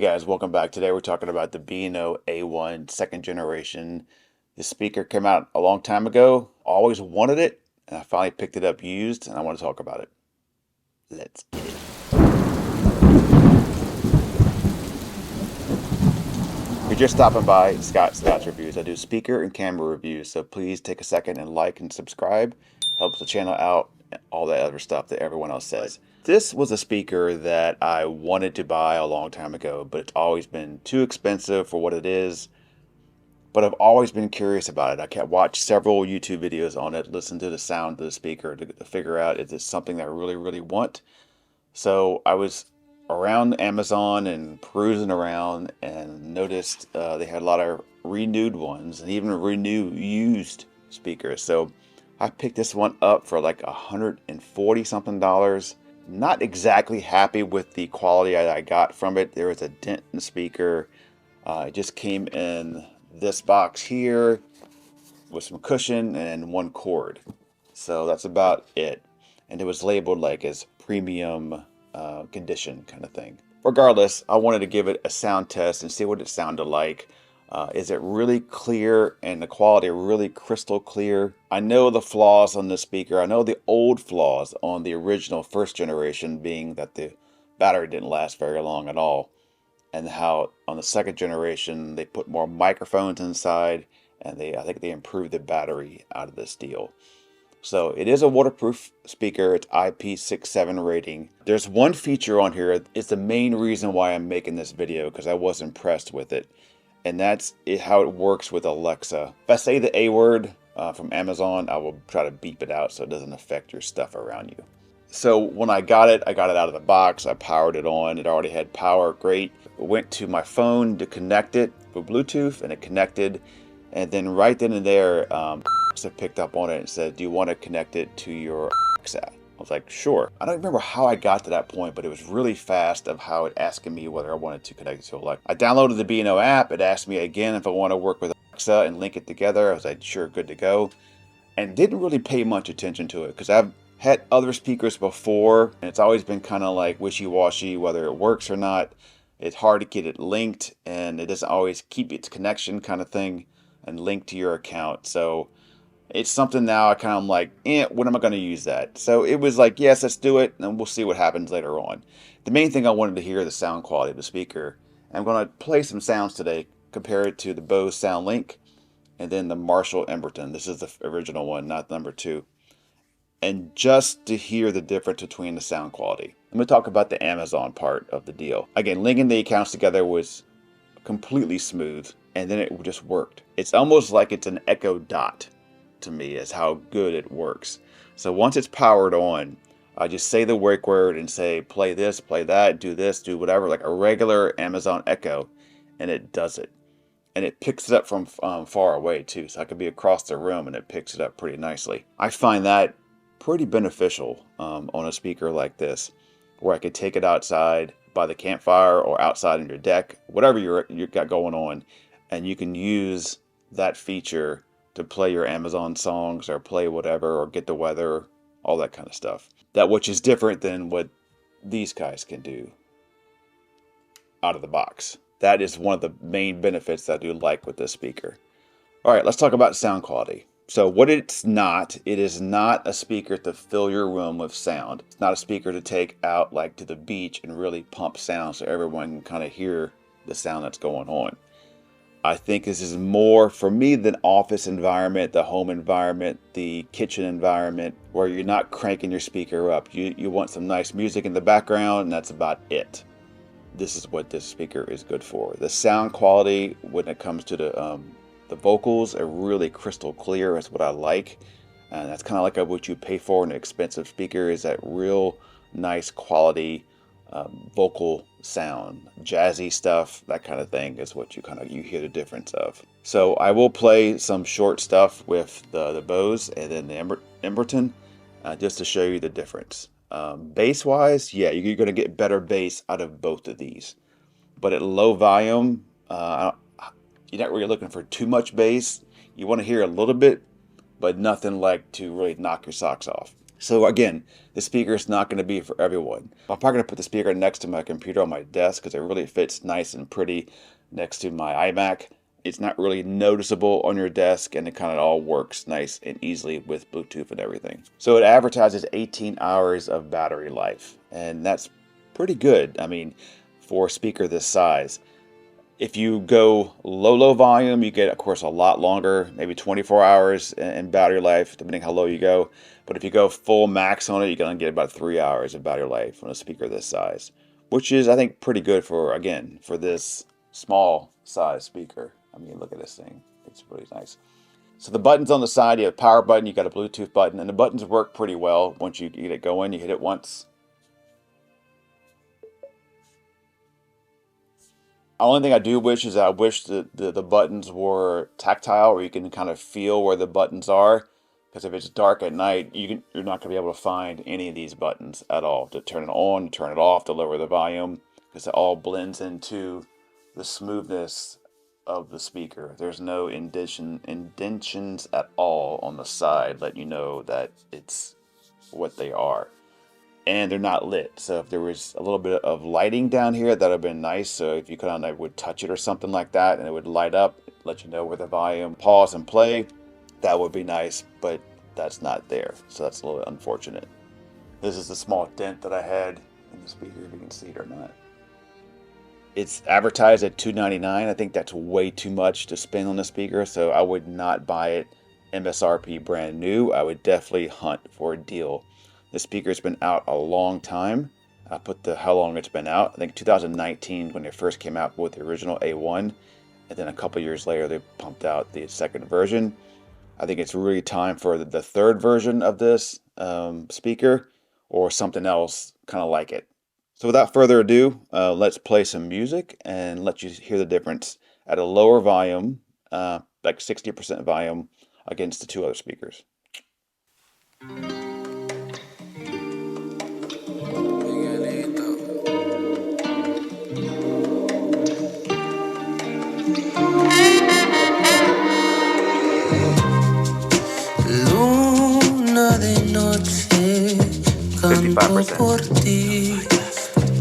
Hey guys, welcome back. Today we're talking about the B&O A1 second generation. This speaker came out a long time ago. Always wanted it, and I finally picked it up used, and I want to talk about it. Let's get it. If you're just stopping by, Scott's Reviews. I do speaker and camera reviews, so please take a second and like and subscribe. Helps the channel out, and all that other stuff that everyone else says. This was a speaker that I wanted to buy a long time ago, but it's always been too expensive for what it is. But I've always been curious about it. I kept watch several YouTube videos on it, listen to the sound of the speaker to figure out, is this something that I really want? So I was around Amazon and perusing around and noticed they had a lot of renewed ones and even used speakers. So I picked this one up for like $140 something. Not exactly happy with the quality I got from it. There was a dent in the speaker. It just came in this box here with some cushion and one cord. So that's about it. And it was labeled like as premium condition kind of thing. Regardless, I wanted to give it a sound test and see what it sounded like. Is it really clear and the quality really crystal clear? I know the flaws on the speaker. I know the old flaws on the original first generation, being that the battery didn't last very long at all. And how on the second generation they put more microphones inside, and I think they improved the battery out of this deal. So it is a waterproof speaker. It's IP67 rating. There's one feature on here. It's the main reason why I'm making this video, because I was impressed with it. And that's how it works with Alexa. If I say the A word from Amazon, I will try to beep it out so it doesn't affect your stuff around you. So when I got it out of the box. I powered it on. It already had power, great. Went to my phone to connect it with Bluetooth, and it connected. And then right then and there, Alexa picked up on it and said, "Do you want to connect it to your Alexa?" I was like, sure. I don't remember how I got to that point, but it was really fast of how it asking me whether I wanted to connect it to Alexa. I downloaded the B&O app. It asked me again if I want to work with Alexa and link it together. I was like, sure, good to go. And didn't really pay much attention to it because I've had other speakers before, and it's always been kind of like wishy-washy whether it works or not. It's hard to get it linked, and it doesn't always keep its connection kind of thing and linked to your account. So it's something now I kind of like, when am I going to use that? So it was like, yes, let's do it, and we'll see what happens later on. The main thing I wanted to hear the sound quality of the speaker. I'm going to play some sounds today, compare it to the Bose Soundlink, and then the Marshall Emberton. This is the original one, not number 2. And just to hear the difference between the sound quality. I'm going to talk about the Amazon part of the deal. Again, linking the accounts together was completely smooth, and then it just worked. It's almost like it's an Echo Dot to me, is how good it works. So once it's powered on, I just say the wake word and say play this, play that, do this, do whatever, like a regular Amazon Echo, and it does it. And it picks it up from far away too, so I could be across the room and it picks it up pretty nicely. I find that pretty beneficial on a speaker like this, where I could take it outside by the campfire or outside on your deck, whatever you got going on, and you can use that feature to play your Amazon songs or play whatever or get the weather, all that kind of stuff. That which is different than what these guys can do out of the box. That is one of the main benefits that I do like with this speaker. All right, let's talk about sound quality. So what it is not a speaker to fill your room with sound. It's not a speaker to take out like to the beach and really pump sound so everyone can kind of hear the sound that's going on. I think this is more, for me, the office environment, the home environment, the kitchen environment, where you're not cranking your speaker up. You want some nice music in the background, and that's about it. This is what this speaker is good for. The sound quality, when it comes to the vocals, are really crystal clear. Is what I like. And that's kind of like what you pay for in an expensive speaker, is that real nice quality vocal sound. Jazzy stuff, that kind of thing is what you hear the difference of. So I will play some short stuff with the Bose and then the Emberton just to show you the difference. Bass wise, yeah, you're going to get better bass out of both of these, but at low volume, you're not really looking for too much bass. You want to hear a little bit, but nothing like to really knock your socks off. So again, the speaker is not going to be for everyone. I'm probably going to put the speaker next to my computer on my desk because it really fits nice and pretty next to my iMac. It's not really noticeable on your desk, and it kind of all works nice and easily with Bluetooth and everything. So it advertises 18 hours of battery life, and that's pretty good. I mean, for a speaker this size. If you go low volume, you get, of course, a lot longer, maybe 24 hours in battery life, depending how low you go. But if you go full max on it, you're going to get about 3 hours of battery life on a speaker this size, which is, I think, pretty good for, again, for this small size speaker. I mean, look at this thing. It's really nice. So the buttons on the side, you have a power button, you got a Bluetooth button, and the buttons work pretty well. Once you get it going, you hit it once. The only thing I do wish is I wish that the buttons were tactile, where you can kind of feel where the buttons are. Because if it's dark at night, you're not going to be able to find any of these buttons at all. To turn it on, to turn it off, to lower the volume. Because it all blends into the smoothness of the speaker. There's no indentions at all on the side, letting you know that it's what they are. And they're not lit, so if there was a little bit of lighting down here, that would have been nice. So if you kind of would touch it or something like that and it would light up, let you know where the volume, pause and play, that would be nice, but that's not there, so that's a little unfortunate. This is the small dent that I had in the speaker, if you can see it or not. It's advertised at $299. I think that's way too much to spend on the speaker, so I would not buy it MSRP brand new. I would definitely hunt for a deal. The speaker's been out a long time. I put how long it's been out. I think 2019 when it first came out with the original A1, and then a couple years later they pumped out the second version. I think it's really time for the third version of this speaker, or something else kind of like it. So without further ado, let's play some music and let you hear the difference at a lower volume, like 60% volume, against the two other speakers. Luna de noche, canto por ti.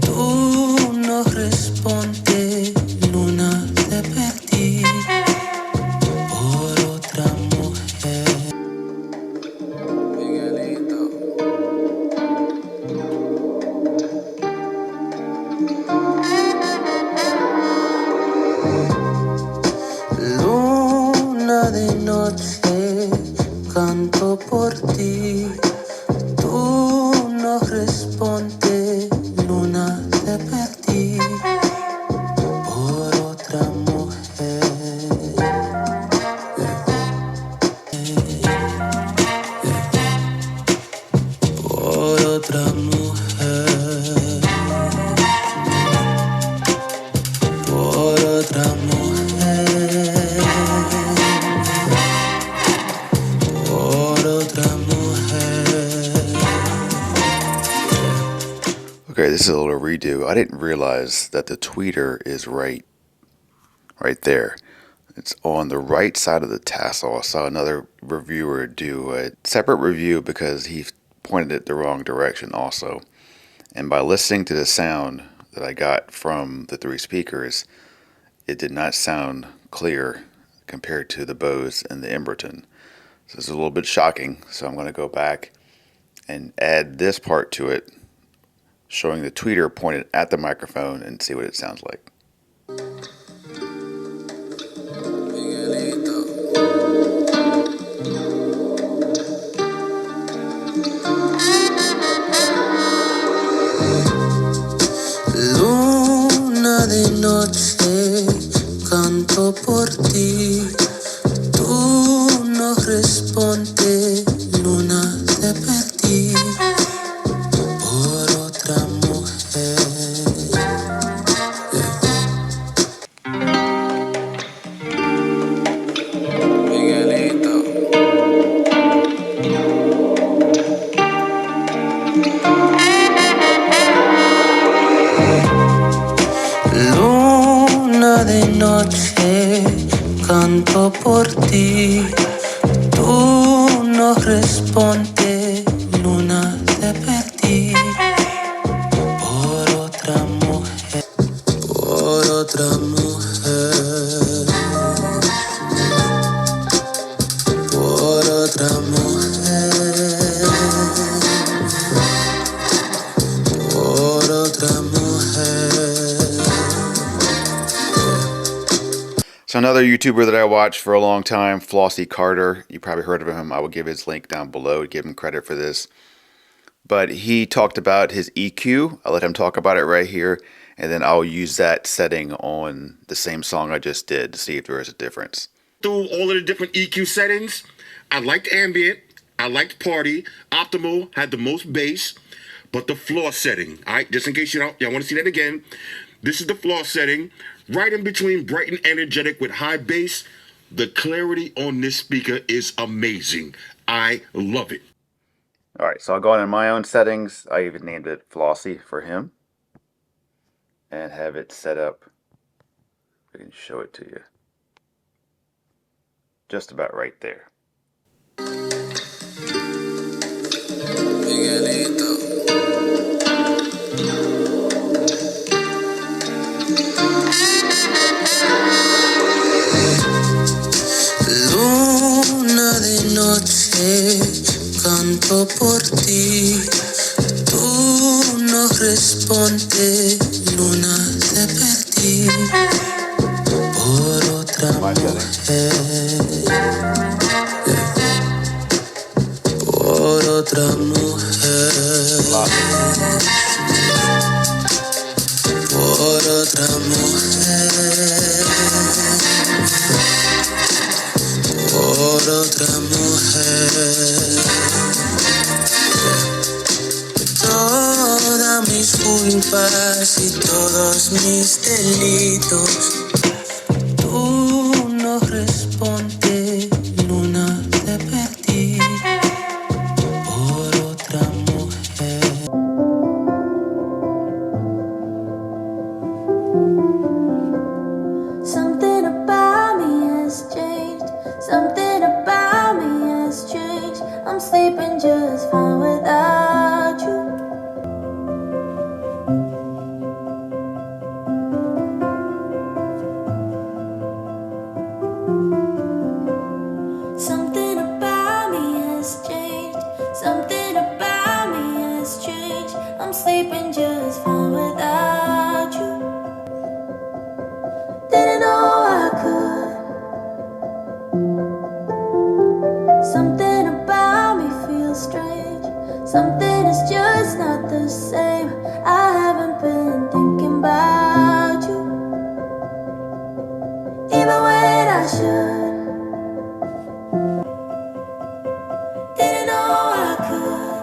Tú no respondes, luna te perdí por otra mujer. Miguelito. Luna de noche, canto por ti. Tú no respondes, luna te perdí por otra mujer. Por otra mujer. Por otra mujer. Por otra mujer. Okay, this is a little redo. I didn't realize that the tweeter is right there. It's on the right side of the tassel. I saw another reviewer do a separate review because he pointed it the wrong direction also. And by listening to the sound that I got from the three speakers, it did not sound clear compared to the Bose and the Emberton. So it's a little bit shocking. So I'm going to go back and add this part to it, showing the tweeter pointed at the microphone, and see what it sounds like. Luna de noche, canto por ti. Tú no respondes, luna te perdí por otra mujer. Miguelito. Luna de noche, canto por ti. Tú no respondes, luna So another YouTuber that I watched for a long time, Flossie Carter, you probably heard of him. I will give his link down below to give him credit for this. But he talked about his EQ. I'll let him talk about it right here, and then I'll use that setting on the same song I just did to see if there is a difference. Through all of the different EQ settings, I liked ambient, I liked party, optimal had the most bass, but the floor setting, all right, just in case y'all want to see that again, this is the floor setting, right in between bright and energetic with high bass. The clarity on this speaker is amazing. I love it. All right, so I'll go into my own settings. I even named it Flossie for him, and have it set up. I can show it to you. Just about right there. Luna de noche, canto por ti. Tú no respondes, luna te perdí por otra mujer, por otra mujer, por otra mujer, por otra mujer. Todas mis culpas y todos mis delitos, tú no respondes, luna te perdí por otra mujer. Something about me has changed, something about me has changed. I'm sleeping just fine without you. Something about me has changed, something about me has changed. I'm sleeping just fine without you. Didn't know I could. Something about me feels strange, something is just not the same. I haven't been thinking about you, even when I should. Didn't know I could.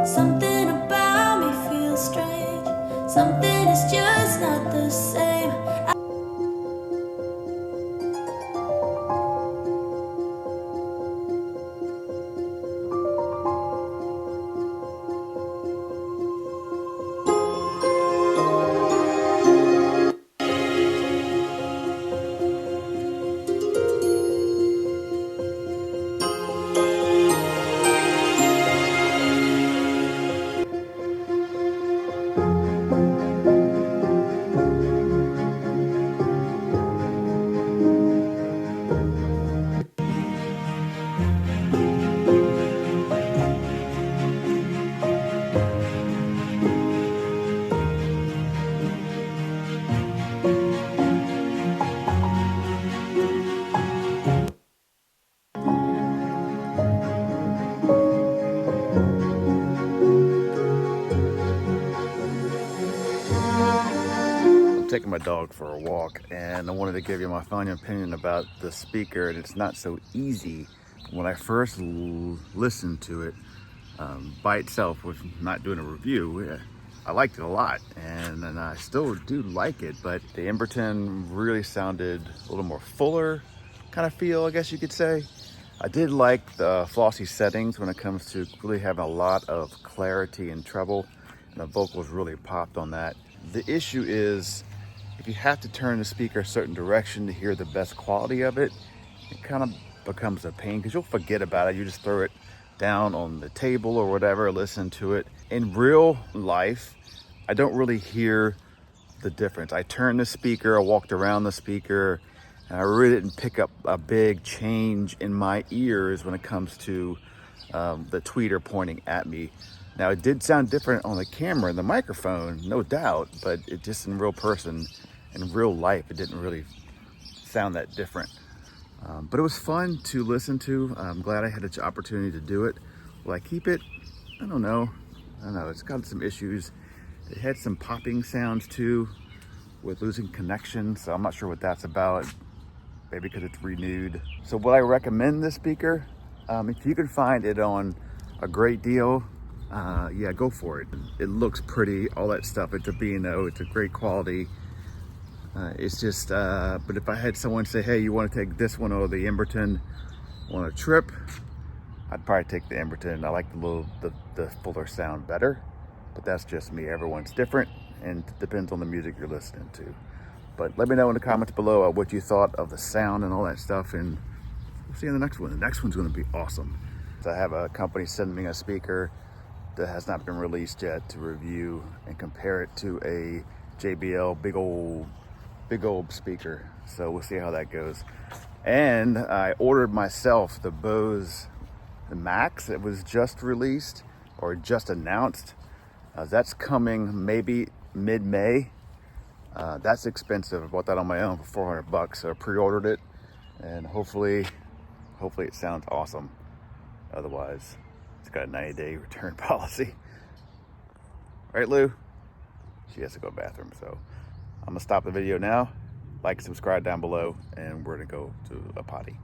Something about me feels strange, something is just not the same. Taking my dog for a walk, and I wanted to give you my final opinion about the speaker, and it's not so easy. When I first listened to it by itself, was not doing a review, I liked it a lot, and I still do like it, but the Emberton really sounded a little more fuller kind of feel, I guess you could say. I did like the Flossie settings when it comes to really having a lot of clarity and treble, and the vocals really popped on that. The issue is, if you have to turn the speaker a certain direction to hear the best quality of it, it kind of becomes a pain because you'll forget about it. You just throw it down on the table or whatever, listen to it. In real life, I don't really hear the difference. I turned the speaker, I walked around the speaker, and I really didn't pick up a big change in my ears when it comes to the tweeter pointing at me. Now, it did sound different on the camera and the microphone, no doubt, but it just in real person, in real life, it didn't really sound that different. But it was fun to listen to. I'm glad I had the opportunity to do it. Will I keep it? I don't know. It's got some issues. It had some popping sounds too with losing connection, so I'm not sure what that's about. Maybe because it's renewed. So would I recommend this speaker? If you can find it on a great deal, yeah, go for it. It looks pretty, all that stuff. It's a B&O, it's a great quality. It's just, but if I had someone say, hey, you want to take this one or the Emberton on a trip, I'd probably take the Emberton. I like the fuller sound better, but that's just me. Everyone's different, and it depends on the music you're listening to. But let me know in the comments below what you thought of the sound and all that stuff, and we'll see you in the next one. The next one's going to be awesome. So I have a company sending me a speaker that has not been released yet to review and compare it to a JBL big old speaker. So we'll see how that goes. And I ordered myself the Bose Max. It was just released or just announced. That's coming maybe mid-May. That's expensive. I bought that on my own for $400, so I pre-ordered it, and hopefully it sounds awesome. Otherwise, it's got a 90-day return policy. Right, Lou? She has to go to the bathroom, so I'm gonna stop the video now. Like, subscribe down below, and we're gonna go to a potty.